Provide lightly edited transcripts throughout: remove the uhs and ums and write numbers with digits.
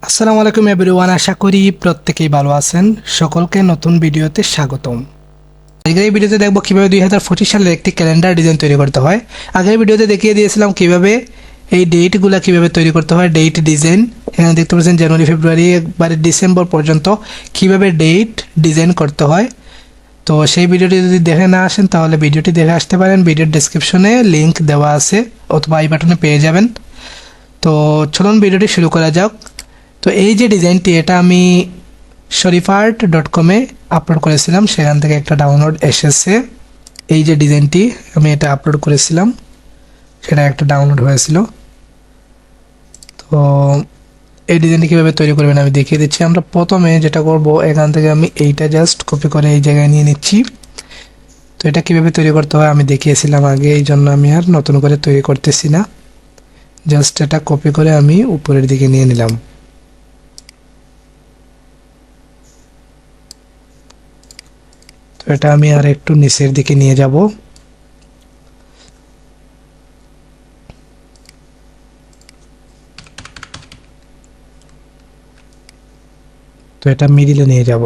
আসসালামু আলাইকুম এভরিওয়ান, আশা করি প্রত্যেকেই ভালো আছেন। সকলকে নতুন ভিডিওতে স্বাগতম। আজকের এই ভিডিওতে দেখব কিভাবে 2025 সালের একটি ক্যালেন্ডার ডিজাইন তৈরি করতে হয়। আগের ভিডিওতে দেখিয়ে দিয়েছিলাম কিভাবে এই ডেটগুলো কিভাবে তৈরি করতে হয়, ডেট ডিজাইন। এখানে দেখতে পাচ্ছেন জানুয়ারি, ফেব্রুয়ারি, একবারে ডিসেম্বর পর্যন্ত কিভাবে ডেট ডিজাইন করতে হয়। তো সেই ভিডিওটি যদি দেখে না আসেন তাহলে ভিডিওটি দেখে আসতে পারেন। ভিডিওর ডেসক্রিপশনে লিঙ্ক দেওয়া আছে অথবা আই বাটনে পেয়ে যাবেন। তো চলুন ভিডিওটি শুরু করা যাক। তো এই যে ডিজাইনটি, এটা আমি শরীফার্ট.com-এ আপলোড করেছিলাম, সেখান থেকে একটা ডাউনলোড এসেছে। এই যে ডিজাইনটি আমি এটা আপলোড করেছিলাম, সেটা একটা ডাউনলোড হয়েছিল। তো এই ডিজাইনটি কীভাবে তৈরি করবেন আমি দেখিয়ে দিচ্ছি। আমরা প্রথমে যেটা করব, এখান থেকে আমি এইটা জাস্ট কপি করে এই জায়গায় নিয়ে নিচ্ছি। তো এটা কীভাবে তৈরি করতে হয় আমি দেখিয়েছিলাম আগে, এই জন্য আমি আর নতুন করে তৈরি করতেছি না। জাস্ট এটা কপি করে আমি উপরের দিকে নিয়ে নিলাম। তো এটা আমি আর একটু নিচের দিকে নিয়ে যাব। তো এটা মিডিলে নিয়ে যাব।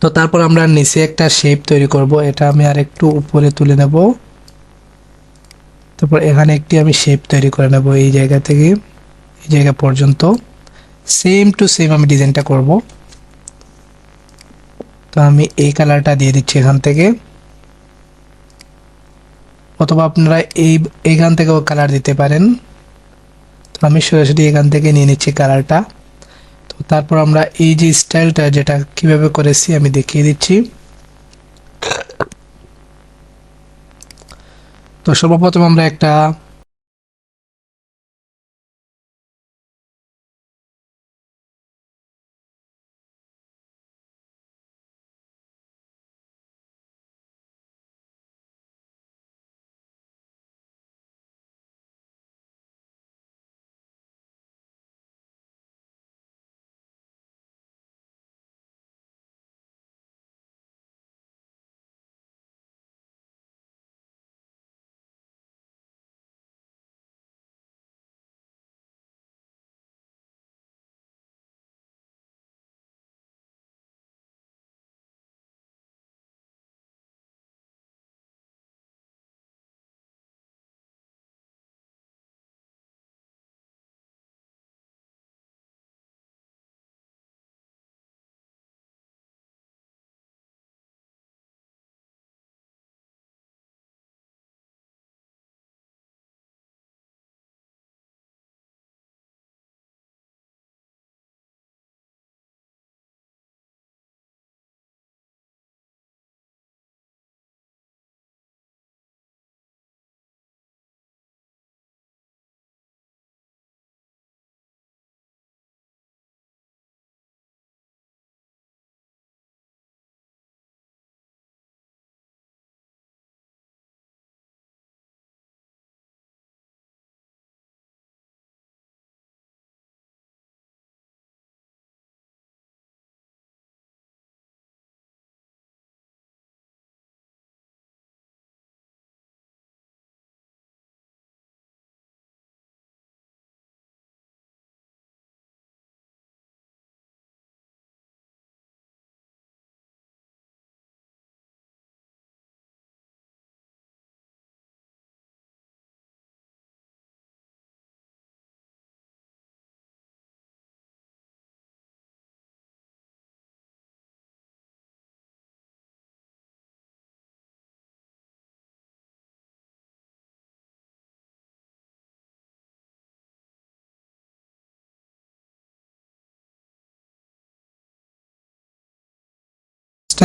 তো তারপর আমরা নিচে একটা শেপ তৈরি করব, এটা আমি আর একটু উপরে তুলে নেব। তারপর এখানে একটি আমি শেপ তৈরি করে নেব, এই জায়গা থেকে এই জায়গা পর্যন্ত সেম টু সেম আমি ডিজাইনটা করব। তো আমি এই কালারটা দিয়ে দিচ্ছি এখান থেকে, অথবা আপনারা এইখান থেকেও কালার দিতে পারেন। তো আমি সরাসরি এখান থেকে নিয়ে নিচ্ছি কালারটা। তো তারপর আমরা এই যে স্টাইলটা যেটা কিভাবে করেছি আমি দেখিয়ে দিচ্ছি। তো সর্বপ্রথম আমরা একটা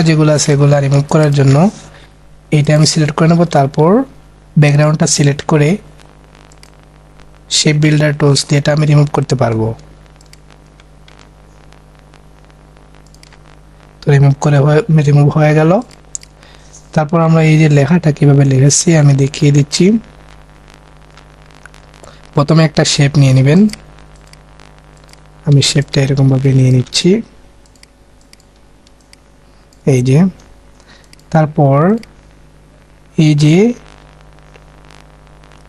যেগুলো আছে এগুলো রিমুভ করার জন্য এইটা আমি সিলেক্ট করে নেব। তারপর ব্যাকগ্রাউন্ডটা সিলেক্ট করে শেপ বিল্ডার টুলস দিয়ে এটা আমি রিমুভ করতে পারবো। তো রিমুভ হয়ে গেল। তারপর আমরা এই যে লেখাটা কিভাবে লিখেছি আমি দেখিয়ে দিচ্ছি। প্রথমে একটা শেপ নিয়ে নেবেন, আমি শেপটা এরকম ভাবে নিয়ে নিচ্ছি, এই যে। তারপর এই যে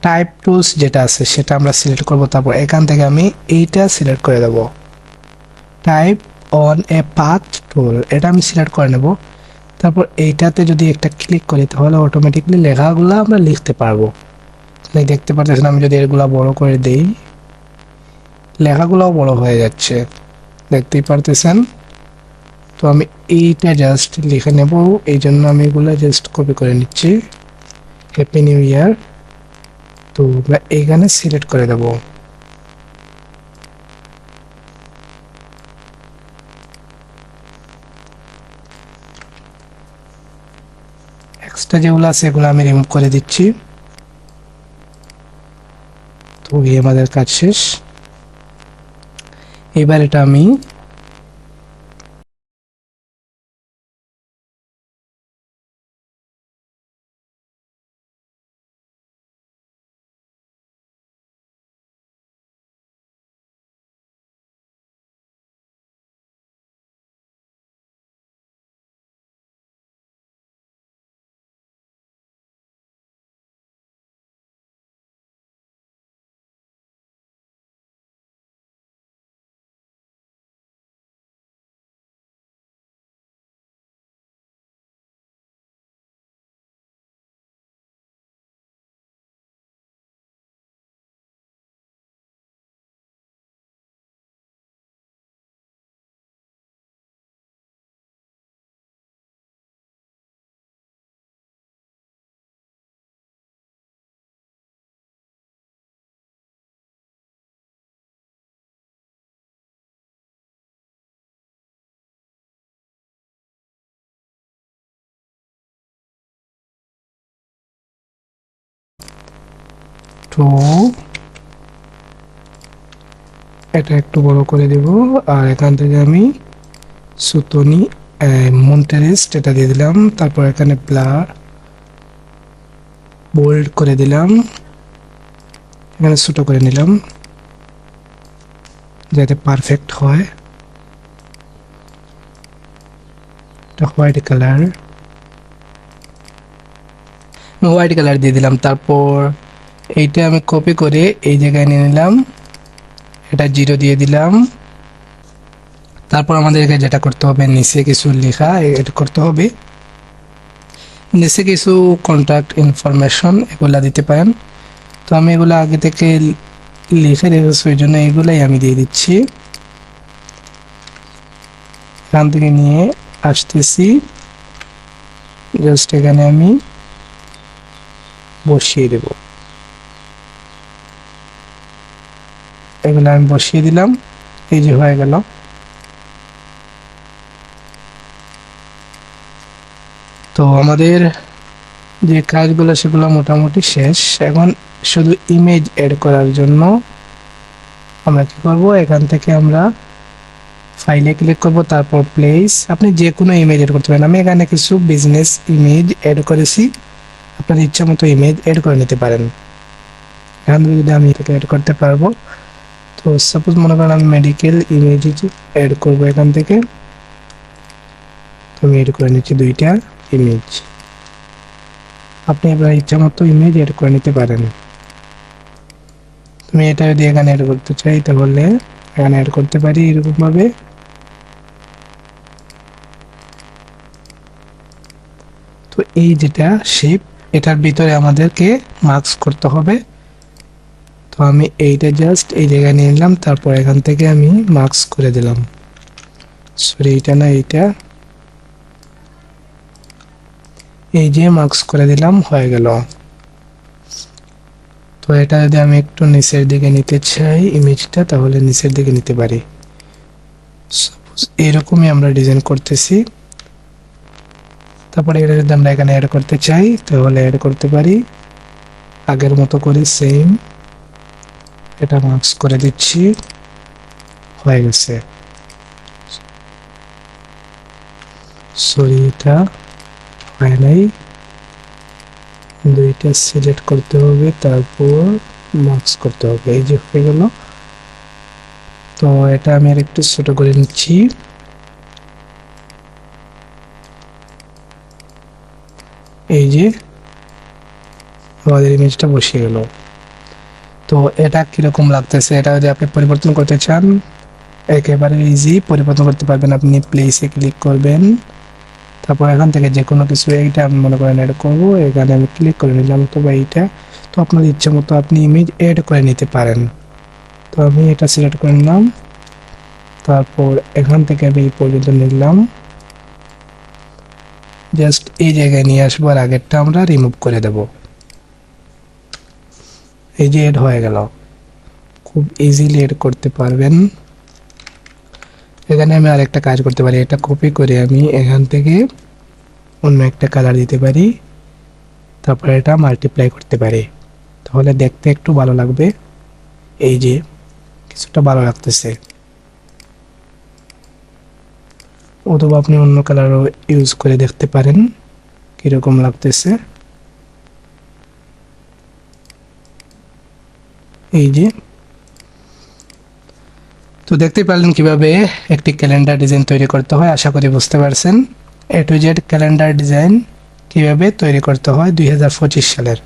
টাইপ টুলস যেটা আছে সেটা আমরা সিলেক্ট করব। তারপর এখান থেকে আমি এইটা সিলেক্ট করে দেব, type on a path tool, এটা আমি সিলেক্ট করে নেব। তারপর এইটাতে যদি একটা ক্লিক করি তাহলে অটোমেটিকলি লেখাগুলো আমরা লিখতে পারবো। দেখতে পাচ্ছেন আমি যদি এগুলা বড় করে দেই লেখাগুলোও বড় হয়ে যাচ্ছে, দেখতেই পারতেছেন। তো আমি এইটা জাস্ট লিখে নেব, এই জন্য আমি এগুলো জাস্ট কপি করে নিচ্ছি, হ্যাপি নিউ ইয়ার। তো আমরা এইখানে সিলেক্ট করে দেব। এক্সট্রা যেগুলো আছে এগুলো আমি রিমুভ করে দিচ্ছি। তো এই আমাদের কাজ শেষ। এবার এটা আমি তো এটা একটু বড় করে দেব, আর এখান থেকে আমি সুতনি মন্টারেস্ট এটা দিয়ে দিলাম। তারপর এখানে ব্লার বোল্ড করে দিলাম, এখানে ছোট করে নিলাম যাতে পারফেক্ট হয়। এটা হোয়াইট কালার, হোয়াইট কালার দিয়ে দিলাম। তারপর এইটা আমি কপি করে এই জায়গায় নিয়ে নিলাম, এটা 0 দিয়ে দিলাম। তারপর আমাদেরকে যেটা করতে হবে নিচে কিছু লেখা এড করতে হবে, নিচে কিছু কন্ট্যাক্ট ইনফরমেশন এগুলা দিতে পারেন। তো আমি এগুলো আগে থেকে লিখে রেখেছি, ওই জন্য এগুলাই আমি দিয়ে দিচ্ছি। এখান থেকে নিয়ে আসতেছি, জাস্ট এখানে আমি বসিয়ে দেব। এগুলো আমি বসিয়ে দিলাম, এই যে হয়ে গেল। তো আমাদের যে কাজগুলো সেগুলো মোটামুটি শেষ। এখন শুধু ইমেজ এড করার জন্য আমরা কি করব, এখান থেকে আমরা ফাইলে ক্লিক করব, তারপর প্লেস, আপনি যে কোনো ইমেজ এড করতে পারেন। আমি এখানে কিছু বিজনেস ইমেজ এড করেছি, আপনার ইচ্ছা মতো ইমেজ এড করে নিতে পারেন। এখান থেকে যদি আমি এটাকে এড করতে পারবো, তো সাপোজ মনে করেন আমি মেডিকেল ইমেজ এড করব এখান থেকে, তো আমি এড করে নিচ্ছি 2টা ইমেজ। আপনি এবার ইচ্ছা মতো ইমেজ এড করে নিতে পারেন। তুমি এটা যদি এখানে এড করতে চাই তাহলে এখানে এড করতে পারি এরকম ভাবে। তো এই যেটা শেপ, এটার ভিতরে আমাদেরকে মার্কস করতে হবে। তো আমি এইটা জাস্ট এই জায়গায় নিয়ে নিলাম, তারপর এখান থেকে আমি মার্কস করে দিলাম। সরি এইটা না, এইটা, এই যে মার্কস করে দিলাম, হয়ে গেল। তো এটা যদি আমি একটু নিচের দিকে নিতে চাই ইমেজটা, তাহলে নিচের দিকে নিতে পারি। সাপোজ এরকমই আমরা ডিজাইন করতেছি। তারপরে এটা যদি আমরা এখানে অ্যাড করতে চাই তাহলে অ্যাড করতে পারি আগের মতো করে সেম। এটা মার্কস করে দিচ্ছি, হয়ে গেছে। সরি এটা হয় নাই, 2টা সিলেক্ট করতে হবে, তারপর মার্কস করতে হবে, এই যে হয়ে গেল। তো এটা আমি আর একটু ছোট করে নিচ্ছি। এই যে আমাদের ইমেজটা বসে গেল। তো এটা কীরকম লাগতেছে, এটা যদি আপনি পরিবর্তন করতে চান একেবারে ইজি পরিবর্তন করতে পারবেন। আপনি প্লেসে ক্লিক করবেন, তারপর এখান থেকে যে কোনো কিছু, এইটা আমি মনে করেন অ্যাড করবো, এখানে আমি ক্লিক করে নিলাম। তো বা এইটা তো আপনার ইচ্ছে মতো আপনি ইমেজ অ্যাড করে নিতে পারেন। তো আমি এটা সিলেক্ট করে নিলাম, তারপর এখান থেকে আমি এই পর্যন্ত নিলাম, জাস্ট এই জায়গায় নিয়ে আসবো, আর আগেরটা আমরা রিমুভ করে দেব। এই যে এড হয়ে গেল, খুব ইজিলি এড করতে পারবেন। এখানে আমি আরেকটা কাজ করতে পারি, এটা কপি করে আমি এখান থেকে অন্য একটা কালার দিতে পারি, তারপরে এটা মাল্টিপ্লাই করতে পারি, তাহলে দেখতে একটু ভালো লাগবে। এই যে কিছুটা ভালো লাগতেছে। অথবা আপনি অন্য কালারও ইউজ করে দেখতে পারেন কীরকম লাগতেছে। এই যে, তো দেখতে পারলেন কিভাবে একটি ক্যালেন্ডার ডিজাইন তৈরি করতে হয়। আশা করি বুঝতে পারছেন এ টু জেড ক্যালেন্ডার ডিজাইন কিভাবে তৈরি করতে হয় 2025 সালের।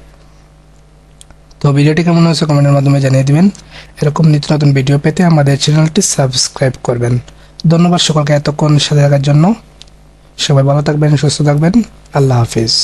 তো ভিডিওটি কেমন হয়েছে কমেন্টের মাধ্যমে জানিয়ে দিবেন। এরকম নিত্য নতুন ভিডিও পেতে আমাদের চ্যানেলটি সাবস্ক্রাইব করবেন। ধন্যবাদ সকলকে এতক্ষণ সাথে থাকার জন্য। সবাই ভালো থাকবেন, সুস্থ থাকবেন। আল্লাহ হাফিজ।